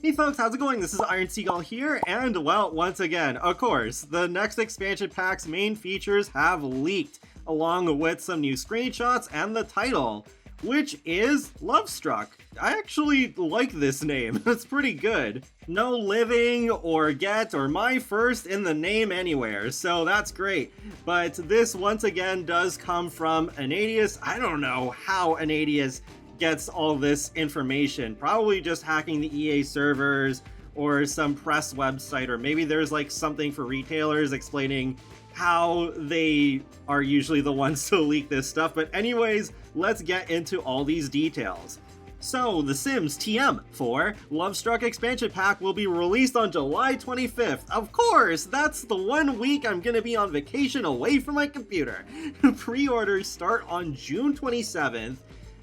Hey folks, how's it going? This is Iron Seagull here, and well, once again, of course, the next expansion pack's main features have leaked, along with some new screenshots and the title, which is Lovestruck. I actually like this name, it's pretty good. No living or get or my first in the name anywhere, so that's great. But this once again does come from Anadius. I don't know how Anadius gets all this information, probably just hacking the EA servers or some press website, or maybe there's like something for retailers explaining how they are usually the ones to leak this stuff. But anyways, let's get into all these details. So, The Sims TM 4 Lovestruck expansion pack will be released on July 25th. Of course, that's the 1 week I'm gonna be on vacation away from my computer. Pre-orders start on June 27th.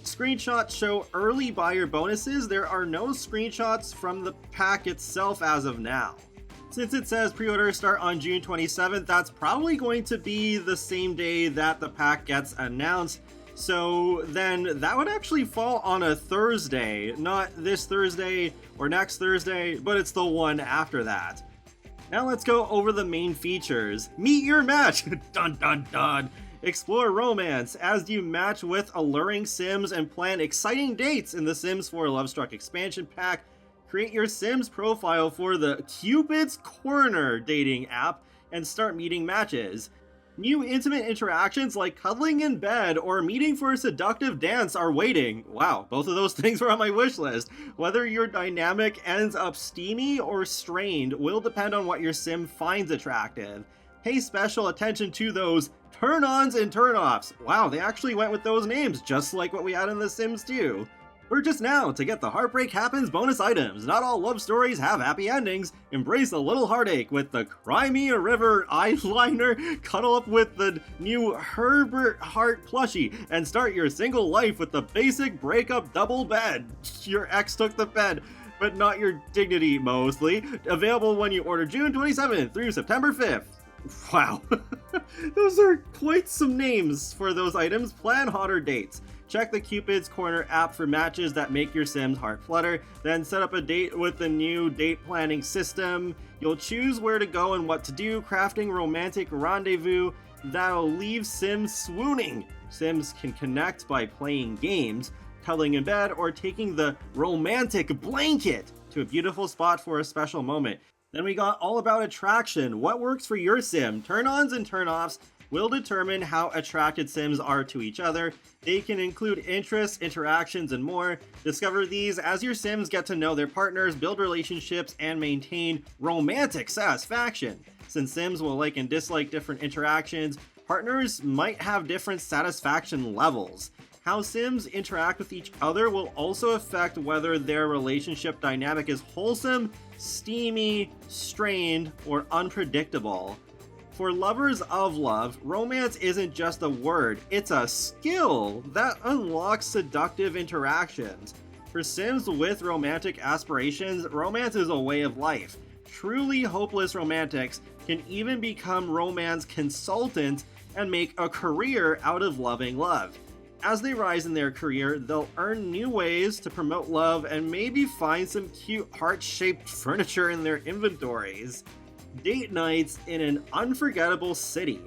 Screenshots show early buyer bonuses. There are no screenshots from the pack itself as of now. Since it says pre-orders start on June 27th, that's probably going to be the same day that the pack gets announced. So then that would actually fall on a Thursday, not this Thursday or next Thursday, but it's the one after that. Now let's go over the main features. Meet your match! Dun dun dun! Explore romance as you match with alluring Sims and plan exciting dates in the Sims 4 Lovestruck expansion pack. Create your Sims profile for the Cupid's Corner dating app and start meeting matches. New intimate interactions like cuddling in bed or meeting for a seductive dance are waiting. Wow, both of those things were on my wish list. Whether your dynamic ends up steamy or strained will depend on what your Sim finds attractive. Pay special attention to those turn-ons and turn-offs. Wow, they actually went with those names, just like what we had in The Sims 2. Purchase now to get the Heartbreak Happens bonus items. Not all love stories have happy endings. Embrace a little heartache with the Cry Me a River eyeliner. Cuddle up with the new Herbert Heart plushie and start your single life with the basic breakup double bed. Your ex took the bed, but not your dignity mostly. Available when you order June 27th through September 5th. Wow, those are quite some names for those items. Plan hotter dates. Check the Cupid's Corner app for matches that make your Sims heart flutter. Then set up a date with the new date planning system. You'll choose where to go and what to do, crafting romantic rendezvous that'll leave Sims swooning. Sims can connect by playing games, cuddling in bed, or taking the romantic blanket to a beautiful spot for a special moment. Then we got all about attraction. What works for your Sim? Turn-ons and turn-offs will determine how attracted Sims are to each other. They can include interests, interactions, and more. Discover these as your Sims get to know their partners, build relationships, and maintain romantic satisfaction. Since Sims will like and dislike different interactions, partners might have different satisfaction levels. How Sims interact with each other will also affect whether their relationship dynamic is wholesome, steamy, strained, or unpredictable. For lovers of love, romance isn't just a word, it's a skill that unlocks seductive interactions. For Sims with romantic aspirations, romance is a way of life. Truly hopeless romantics can even become romance consultants and make a career out of loving love. As they rise in their career, they'll earn new ways to promote love and maybe find some cute heart-shaped furniture in their inventories. Date nights in an unforgettable city.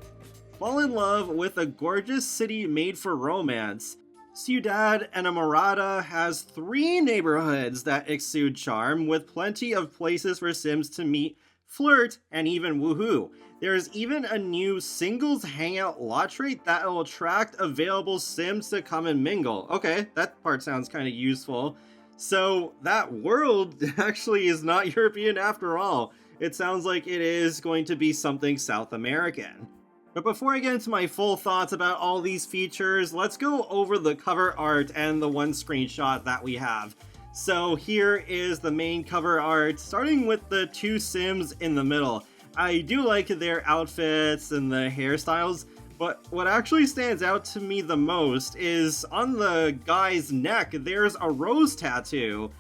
Fall in love with a gorgeous city made for romance. Ciudad Enamorada has 3 neighborhoods that exude charm, with plenty of places for Sims to meet, flirt, and even woohoo. There's even a new singles hangout lot trait that will attract available Sims to come and mingle. Okay, that part sounds kind of useful. So that world actually is not European after all. It sounds like it is going to be something South American. But before I get into my full thoughts about all these features, let's go over the cover art and the one screenshot that we have. So here is the main cover art, starting with the 2 Sims in the middle. I do like their outfits and the hairstyles, but what actually stands out to me the most is on the guy's neck, there's a rose tattoo.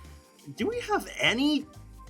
Do we have any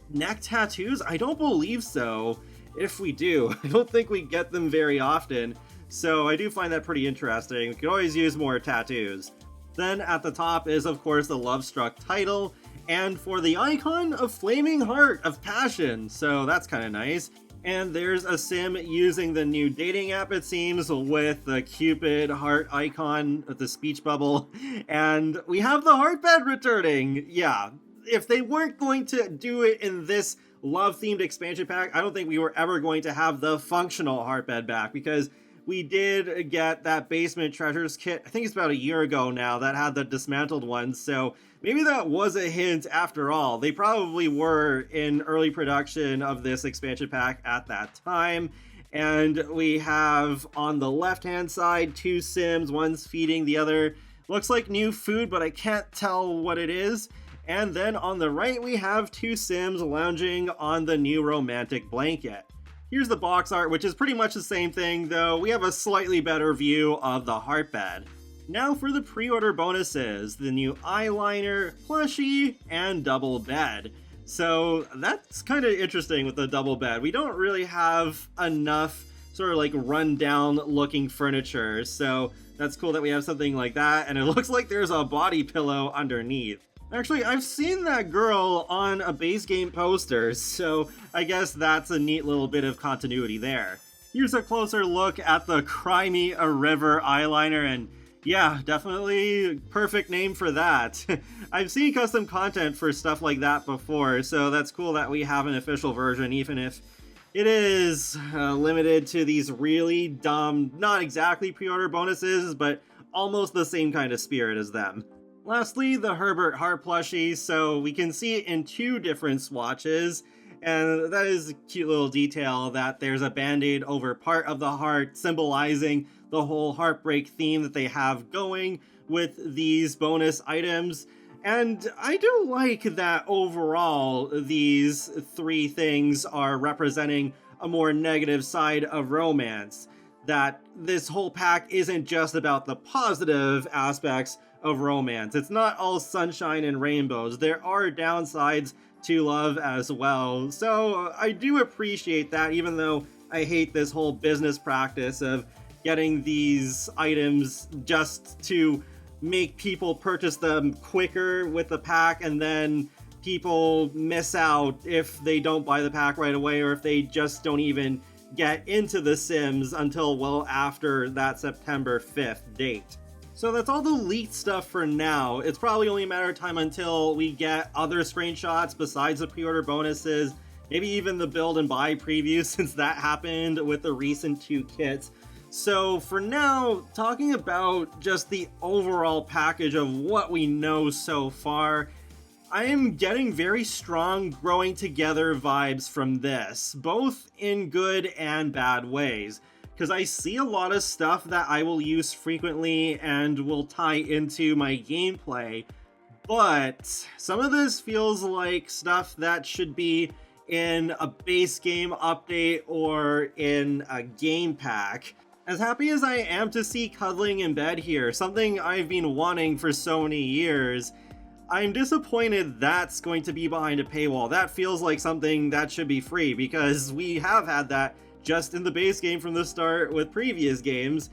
neck tattoos? I don't believe so. If we do, I don't think we get them very often, so I do find that pretty interesting. We could always use more tattoos. Then at the top is, of course, the Lovestruck title. and for the icon, a flaming heart of passion, so that's kind of nice. And there's a sim using the new dating app, it seems, with the Cupid heart icon with the speech bubble. And we have the heart bed returning. Yeah, if they weren't going to do it in this love-themed expansion pack, I don't think we were ever going to have the functional heart bed back, because we did get that basement treasures kit, I think it's about a year ago now, that had the dismantled ones, so maybe that was a hint after all. They probably were in early production of this expansion pack at that time. And we have on the left-hand side 2 Sims, one's feeding the other. Looks like new food, but I can't tell what it is. And then on the right, we have 2 Sims lounging on the new romantic blanket. Here's the box art, which is pretty much the same thing, though we have a slightly better view of the heart bed. Now for the pre-order bonuses, the new eyeliner, plushie, and double bed. So that's kind of interesting with the double bed. We don't really have enough sort of like run-down looking furniture, so that's cool that we have something like that, and it looks like there's a body pillow underneath. Actually, I've seen that girl on a base game poster, so I guess that's a neat little bit of continuity there. Here's a closer look at the Cry Me a River eyeliner, and yeah, definitely perfect name for that. I've seen custom content for stuff like that before, so that's cool that we have an official version, even if it is limited to these really dumb, not exactly pre-order bonuses, but almost the same kind of spirit as them. Lastly, the Herbert heart plushie, so we can see it in 2 different swatches, and that is a cute little detail that there's a band-aid over part of the heart, symbolizing the whole heartbreak theme that they have going with these bonus items. And I do like that overall these 3 things are representing a more negative side of romance, that this whole pack isn't just about the positive aspects of romance. It's not all sunshine and rainbows. There are downsides to love as well. So I do appreciate that, even though I hate this whole business practice of getting these items just to make people purchase them quicker with the pack, and then people miss out if they don't buy the pack right away, or if they just don't even get into The Sims until well after that September 5th date. So that's all the leaked stuff for now. It's probably only a matter of time until we get other screenshots besides the pre-order bonuses, maybe even the build and buy preview, since that happened with the recent 2 kits. So for now, talking about just the overall package of what we know so far, I am getting very strong growing together vibes from this, both in good and bad ways. Because I see a lot of stuff that I will use frequently and will tie into my gameplay, but some of this feels like stuff that should be in a base game update or in a game pack. As happy as I am to see cuddling in bed here, something I've been wanting for so many years, I'm disappointed that's going to be behind a paywall. That feels like something that should be free, because we have had that just in the base game from the start with previous games.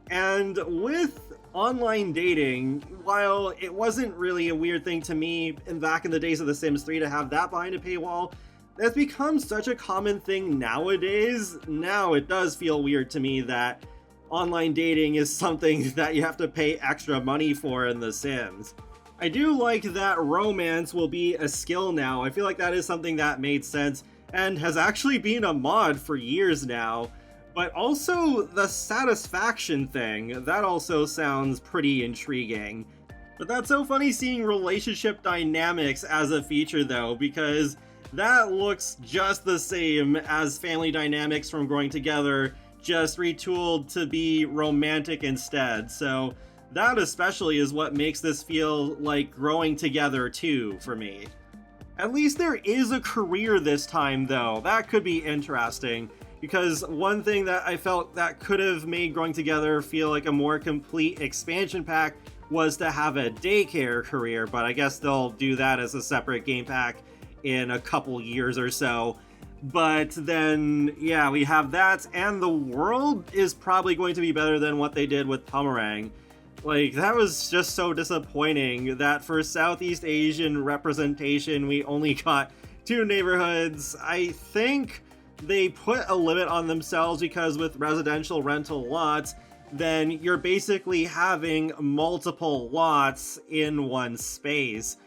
And with online dating, while it wasn't really a weird thing to me back in the days of The Sims 3 to have that behind a paywall, that's become such a common thing nowadays. Now it does feel weird to me that online dating is something that you have to pay extra money for in The Sims. I do like that romance will be a skill now. I feel like that is something that made sense and has actually been a mod for years now. But also the satisfaction thing, that also sounds pretty intriguing. But that's so funny seeing relationship dynamics as a feature though, because that looks just the same as family dynamics from Growing Together, just retooled to be romantic instead. So that especially is what makes this feel like Growing Together 2 for me. At least there is a career this time though. That could be interesting, because one thing that I felt that could have made Growing Together feel like a more complete expansion pack was to have a daycare career, but I guess they'll do that as a separate game pack in a couple years or so. But then, yeah, we have that, and the world is probably going to be better than what they did with Pomerang. Like, that was just so disappointing that for Southeast Asian representation, we only got 2 neighborhoods. I think they put a limit on themselves because with residential rental lots, then you're basically having multiple lots in one space.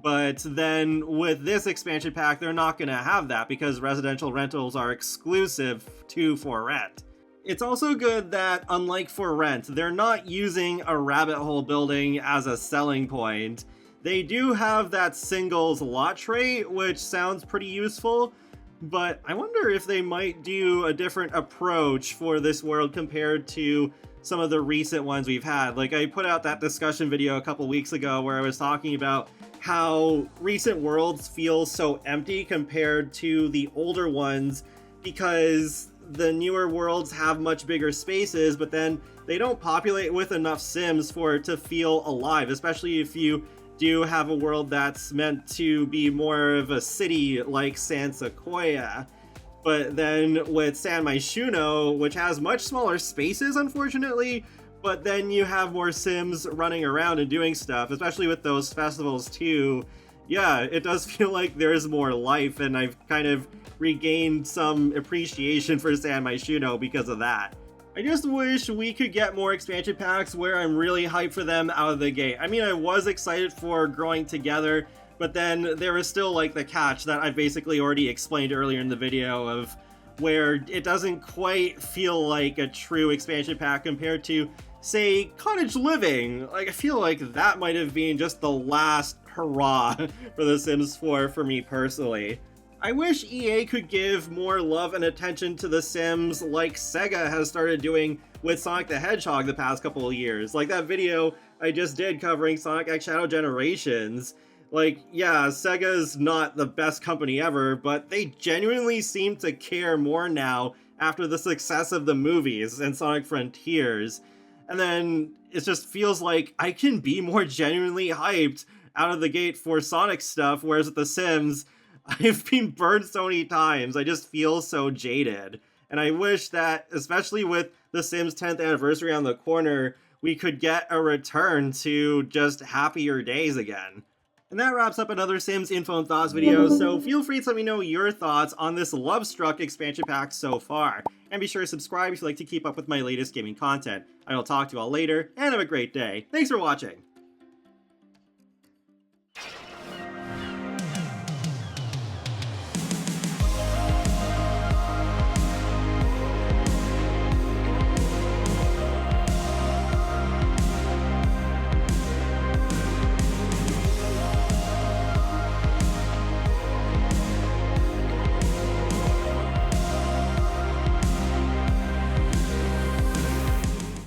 But then with this expansion pack, they're not going to have that because residential rentals are exclusive to For Rent. It's also good that, unlike For Rent, they're not using a rabbit hole building as a selling point. They do have that singles lot trait, which sounds pretty useful, but I wonder if they might do a different approach for this world compared to some of the recent ones we've had. Like, I put out that discussion video a couple weeks ago where I was talking about how recent worlds feel so empty compared to the older ones because the newer worlds have much bigger spaces, but then they don't populate with enough Sims for it to feel alive, especially if you do have a world that's meant to be more of a city like San Sequoia. But then with San Myshuno, which has much smaller spaces, unfortunately, but then you have more Sims running around and doing stuff, especially with those festivals too. Yeah, it does feel like there's more life, and I've kind of regained some appreciation for San Myshuno because of that. I just wish we could get more expansion packs where I'm really hyped for them out of the gate. I mean, I was excited for Growing Together, but then there was still like the catch that I basically already explained earlier in the video of where it doesn't quite feel like a true expansion pack compared to, say, Cottage Living. Like, I feel like that might have been just the last hurrah for The Sims 4 for me personally. I wish EA could give more love and attention to The Sims like Sega has started doing with Sonic the Hedgehog the past couple of years. Like that video I just did covering Sonic X Shadow Generations. Like, yeah, Sega's not the best company ever, but they genuinely seem to care more now after the success of the movies and Sonic Frontiers. And then it just feels like I can be more genuinely hyped out of the gate for Sonic stuff, whereas with The Sims, I've been burned so many times. I just feel so jaded. And I wish that, especially with The Sims 10th anniversary on the corner, we could get a return to just happier days again. And that wraps up another Sims Info and Thoughts video, so feel free to let me know your thoughts on this Lovestruck expansion pack so far. And be sure to subscribe if you'd like to keep up with my latest gaming content. I will talk to you all later, and have a great day. Thanks for watching!